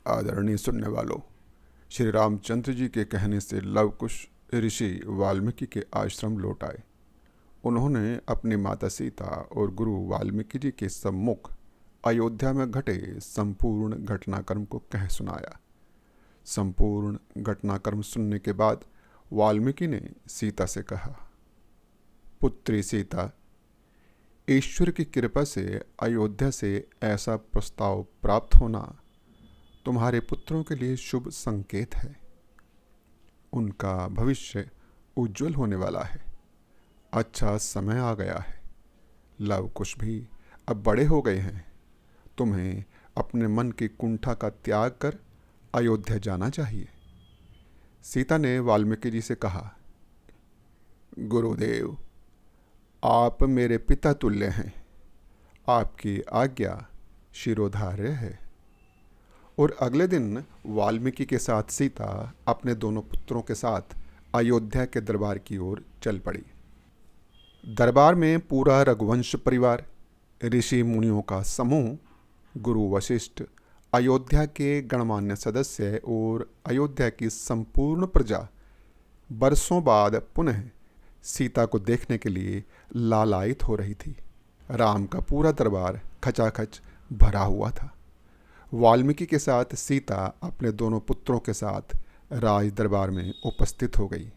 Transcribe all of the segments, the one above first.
आदरणीय सुनने वालों, श्री रामचंद्र जी के कहने से लवकुश ऋषि वाल्मीकि के आश्रम लौट आए। उन्होंने अपनी माता सीता और गुरु वाल्मीकि जी के सम्मुख अयोध्या में घटे संपूर्ण घटनाक्रम को कह सुनाया। संपूर्ण घटनाक्रम सुनने के बाद वाल्मीकि ने सीता से कहा, पुत्री सीता, ईश्वर की कृपा से अयोध्या से ऐसा प्रस्ताव प्राप्त होना तुम्हारे पुत्रों के लिए शुभ संकेत है। उनका भविष्य उज्जवल होने वाला है। अच्छा समय आ गया है। लवकुश भी अब बड़े हो गए हैं। तुम्हें अपने मन की कुंठा का त्याग कर अयोध्या जाना चाहिए। सीता ने वाल्मीकि जी से कहा, गुरुदेव, आप मेरे पिता तुल्य हैं। आपकी आज्ञा शिरोधार्य है। और अगले दिन वाल्मीकि के साथ सीता अपने दोनों पुत्रों के साथ अयोध्या के दरबार की ओर चल पड़ी। दरबार में पूरा रघुवंश परिवार, ऋषि मुनियों का समूह, गुरु वशिष्ठ, अयोध्या के गणमान्य सदस्य और अयोध्या की संपूर्ण प्रजा बरसों बाद पुनः सीता को देखने के लिए लालायित हो रही थी। राम का पूरा दरबार खचाखच भरा हुआ था। वाल्मीकि के साथ सीता अपने दोनों पुत्रों के साथ राज दरबार में उपस्थित हो गई।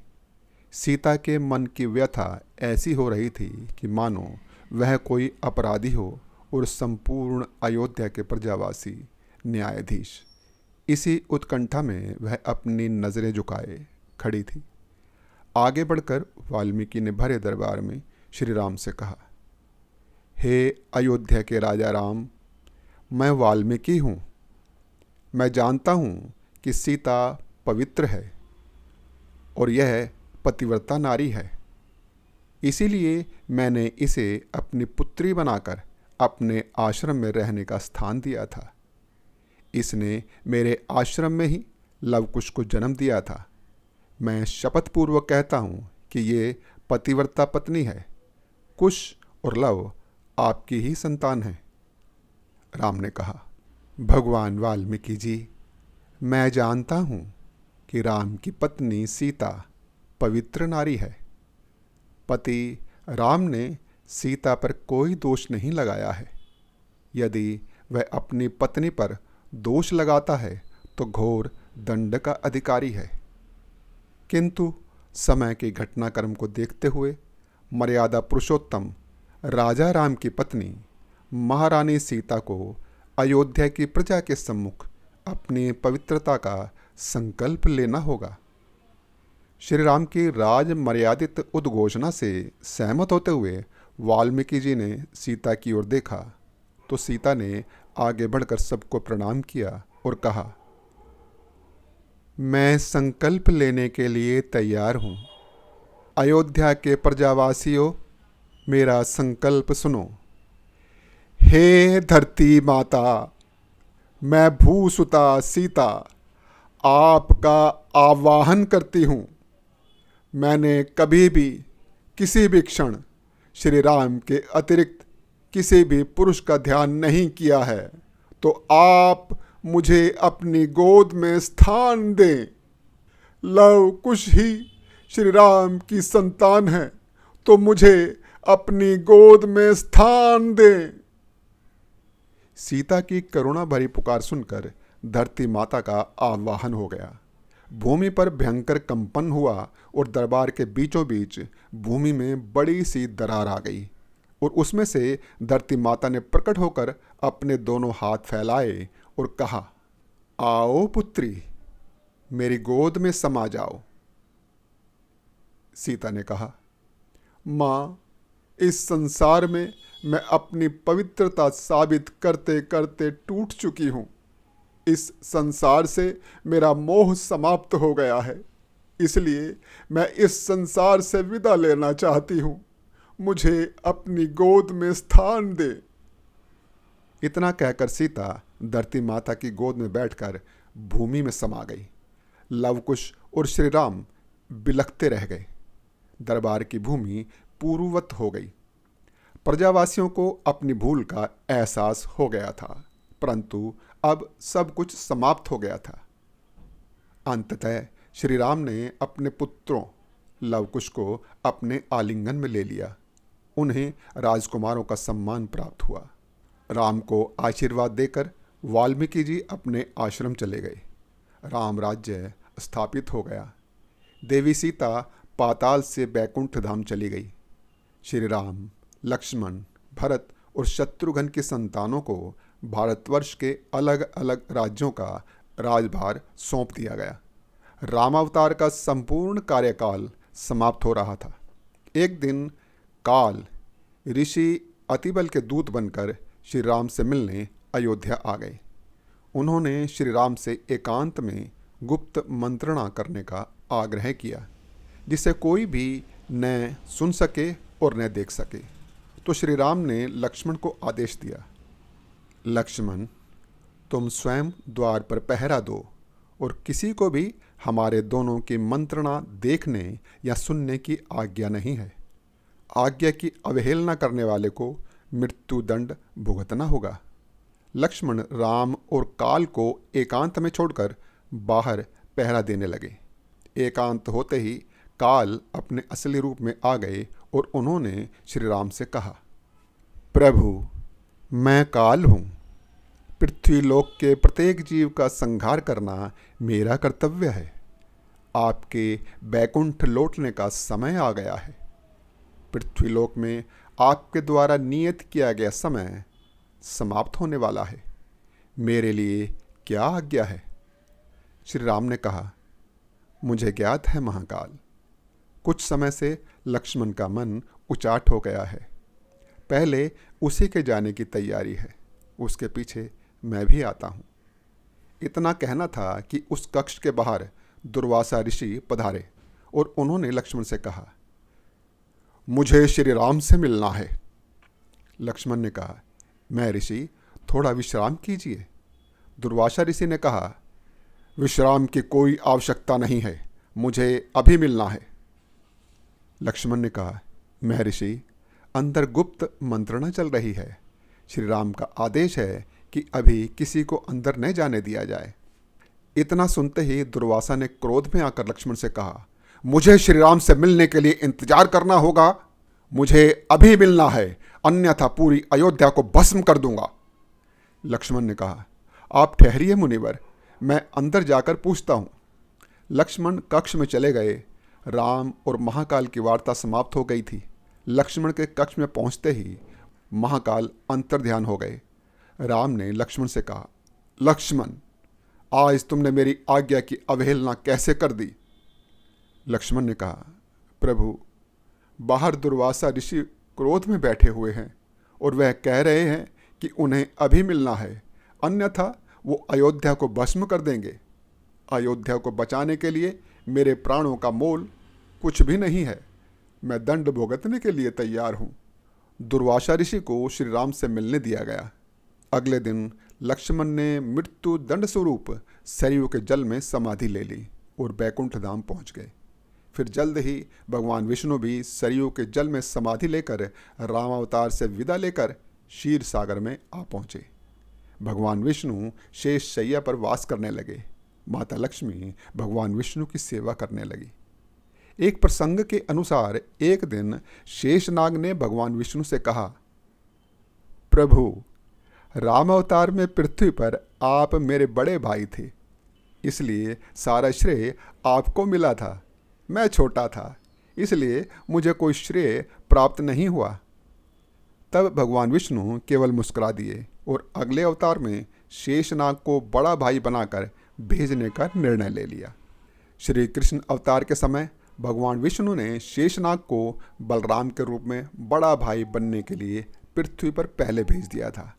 सीता के मन की व्यथा ऐसी हो रही थी कि मानो वह कोई अपराधी हो और संपूर्ण अयोध्या के प्रजावासी न्यायाधीश। इसी उत्कंठा में वह अपनी नज़रें झुकाए खड़ी थी। आगे बढ़कर वाल्मीकि ने भरे दरबार में श्री राम से कहा, हे अयोध्या के राजा राम, मैं वाल्मीकि हूँ। मैं जानता हूँ कि सीता पवित्र है और यह पतिव्रता नारी है। इसीलिए मैंने इसे अपनी पुत्री बनाकर अपने आश्रम में रहने का स्थान दिया था। इसने मेरे आश्रम में ही लवकुश को जन्म दिया था। मैं शपथ पूर्वक कहता हूँ कि ये पतिव्रता पत्नी है। कुश और लव आपकी ही संतान है। राम ने कहा, भगवान वाल्मीकि जी, मैं जानता हूँ कि राम की पत्नी सीता पवित्र नारी है। पति राम ने सीता पर कोई दोष नहीं लगाया है। यदि वह अपनी पत्नी पर दोष लगाता है तो घोर दंड का अधिकारी है। किंतु समय के घटनाक्रम को देखते हुए मर्यादा पुरुषोत्तम राजा राम की पत्नी महारानी सीता को अयोध्या की प्रजा के सम्मुख अपनी पवित्रता का संकल्प लेना होगा। श्री राम की राज मर्यादित उद्घोषणा से सहमत होते हुए वाल्मीकि जी ने सीता की ओर देखा तो सीता ने आगे बढ़कर सबको प्रणाम किया और कहा, मैं संकल्प लेने के लिए तैयार हूँ। अयोध्या के प्रजावासियों, मेरा संकल्प सुनो। हे धरती माता, मैं भूसुता सीता आपका आवाहन करती हूँ। मैंने कभी भी किसी भी क्षण श्री राम के अतिरिक्त किसी भी पुरुष का ध्यान नहीं किया है, तो आप मुझे अपनी गोद में स्थान दें। लव कुश ही श्री राम की संतान है, तो मुझे अपनी गोद में स्थान दें। सीता की करुणा भरी पुकार सुनकर धरती माता का आवाहन हो गया। भूमि पर भयंकर कंपन हुआ और दरबार के बीचों बीच भूमि में बड़ी सी दरार आ गई और उसमें से धरती माता ने प्रकट होकर अपने दोनों हाथ फैलाए और कहा, आओ पुत्री, मेरी गोद में समा जाओ। सीता ने कहा, माँ, इस संसार में मैं अपनी पवित्रता साबित करते करते टूट चुकी हूँ। इस संसार से मेरा मोह समाप्त हो गया है। इसलिए मैं इस संसार से विदा लेना चाहती हूँ। मुझे अपनी गोद में स्थान दे। इतना कहकर सीता धरती माता की गोद में बैठकर भूमि में समा गई। लवकुश और श्री राम बिलखते रह गए। दरबार की भूमि पूर्ववत हो गई। प्रजावासियों को अपनी भूल का एहसास हो गया था, परंतु अब सब कुछ समाप्त हो गया था। अंततः श्री राम ने अपने पुत्रों लवकुश को अपने आलिंगन में ले लिया। उन्हें राजकुमारों का सम्मान प्राप्त हुआ। राम को आशीर्वाद देकर वाल्मीकि जी अपने आश्रम चले गए। राम राज्य स्थापित हो गया। देवी सीता पाताल से बैकुंठ धाम चली गई। श्री राम, लक्ष्मण, भरत और शत्रुघ्न की संतानों को भारतवर्ष के अलग अलग राज्यों का राजभार सौंप दिया गया। रामावतार का संपूर्ण कार्यकाल समाप्त हो रहा था। एक दिन काल ऋषि अतिबल के दूत बनकर श्री राम से मिलने अयोध्या आ गए। उन्होंने श्री राम से एकांत में गुप्त मंत्रणा करने का आग्रह किया, जिसे कोई भी न सुन सके और न देख सके। तो श्री राम ने लक्ष्मण को आदेश दिया, लक्ष्मण, तुम स्वयं द्वार पर पहरा दो और किसी को भी हमारे दोनों की मंत्रणा देखने या सुनने की आज्ञा नहीं है। आज्ञा की अवहेलना करने वाले को मृत्यु दंड भुगतना होगा। लक्ष्मण राम और काल को एकांत में छोड़कर बाहर पहरा देने लगे। एकांत होते ही काल अपने असली रूप में आ गए और उन्होंने श्री राम से कहा, प्रभु, मैं काल हूँ। पृथ्वी लोक के प्रत्येक जीव का संहार करना मेरा कर्तव्य है। आपके बैकुंठ लौटने का समय आ गया है। पृथ्वी लोक में आपके द्वारा नियत किया गया समय समाप्त होने वाला है। मेरे लिए क्या आज्ञा है? श्री राम ने कहा, मुझे ज्ञात है महाकाल। कुछ समय से लक्ष्मण का मन उचाट हो गया है। पहले उसी के जाने की तैयारी है, उसके पीछे मैं भी आता हूँ। इतना कहना था कि उस कक्ष के बाहर दुर्वासा ऋषि पधारे और उन्होंने लक्ष्मण से कहा, मुझे श्री राम से मिलना है। लक्ष्मण ने कहा, मैं ऋषि, थोड़ा विश्राम कीजिए। दुर्वासा ऋषि ने कहा, विश्राम की कोई आवश्यकता नहीं है, मुझे अभी मिलना है। लक्ष्मण ने कहा, मैं ऋषि, अंदर गुप्त मंत्रणा चल रही है। श्री राम का आदेश है कि अभी किसी को अंदर न जाने दिया जाए। इतना सुनते ही दुर्वासा ने क्रोध में आकर लक्ष्मण से कहा, मुझे श्री राम से मिलने के लिए इंतजार करना होगा। मुझे अभी मिलना है, अन्यथा पूरी अयोध्या को भस्म कर दूंगा। लक्ष्मण ने कहा, आप ठहरिए मुनिवर, मैं अंदर जाकर पूछता हूँ। लक्ष्मण कक्ष में चले गए। राम और महाकाल की वार्ता समाप्त हो गई थी। लक्ष्मण के कक्ष में पहुँचते ही महाकाल अंतर्ध्यान हो गए। राम ने लक्ष्मण से कहा, लक्ष्मण, आज तुमने मेरी आज्ञा की अवहेलना कैसे कर दी? लक्ष्मण ने कहा, प्रभु, बाहर दुर्वासा ऋषि क्रोध में बैठे हुए हैं और वह कह रहे हैं कि उन्हें अभी मिलना है, अन्यथा वो अयोध्या को भस्म कर देंगे। अयोध्या को बचाने के लिए मेरे प्राणों का मोल कुछ भी नहीं है। मैं दंड भुगतने के लिए तैयार हूँ। दुर्वासा ऋषि को श्री राम से मिलने दिया गया। अगले दिन लक्ष्मण ने मृत्यु दंड स्वरूप सरयू के जल में समाधि ले ली और बैकुंठ धाम पहुँच गए। फिर जल्द ही भगवान विष्णु भी सरयू के जल में समाधि लेकर रामावतार से विदा लेकर क्षीर सागर में आ पहुँचे। भगवान विष्णु शेष शैया पर वास करने लगे। माता लक्ष्मी भगवान विष्णु की सेवा करने लगी। एक प्रसंग के अनुसार एक दिन शेषनाग ने भगवान विष्णु से कहा, प्रभु, राम अवतार में पृथ्वी पर आप मेरे बड़े भाई थे, इसलिए सारा श्रेय आपको मिला था। मैं छोटा था, इसलिए मुझे कोई श्रेय प्राप्त नहीं हुआ। तब भगवान विष्णु केवल मुस्कुरा दिए और अगले अवतार में शेषनाग को बड़ा भाई बनाकर भेजने का निर्णय ले लिया। श्री कृष्ण अवतार के समय भगवान विष्णु ने शेषनाग को बलराम के रूप में बड़ा भाई बनने के लिए पृथ्वी पर पहले भेज दिया था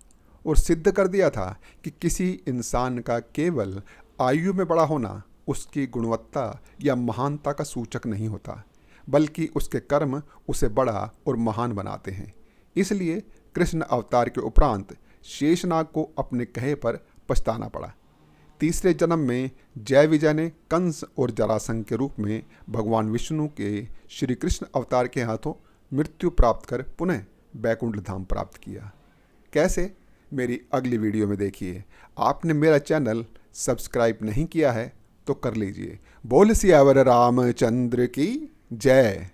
और सिद्ध कर दिया था कि किसी इंसान का केवल आयु में बड़ा होना उसकी गुणवत्ता या महानता का सूचक नहीं होता, बल्कि उसके कर्म उसे बड़ा और महान बनाते हैं। इसलिए कृष्ण अवतार के उपरांत शेषनाग को अपने कहे पर पछताना पड़ा। तीसरे जन्म में जय विजय ने कंस और जरासंध के रूप में भगवान विष्णु के श्री कृष्ण अवतार के हाथों मृत्यु प्राप्त कर पुनः बैकुंठ धाम प्राप्त किया। कैसे? मेरी अगली वीडियो में देखिए। आपने मेरा चैनल सब्सक्राइब नहीं किया है तो कर लीजिए। बोल सियावर रामचंद्र की जय।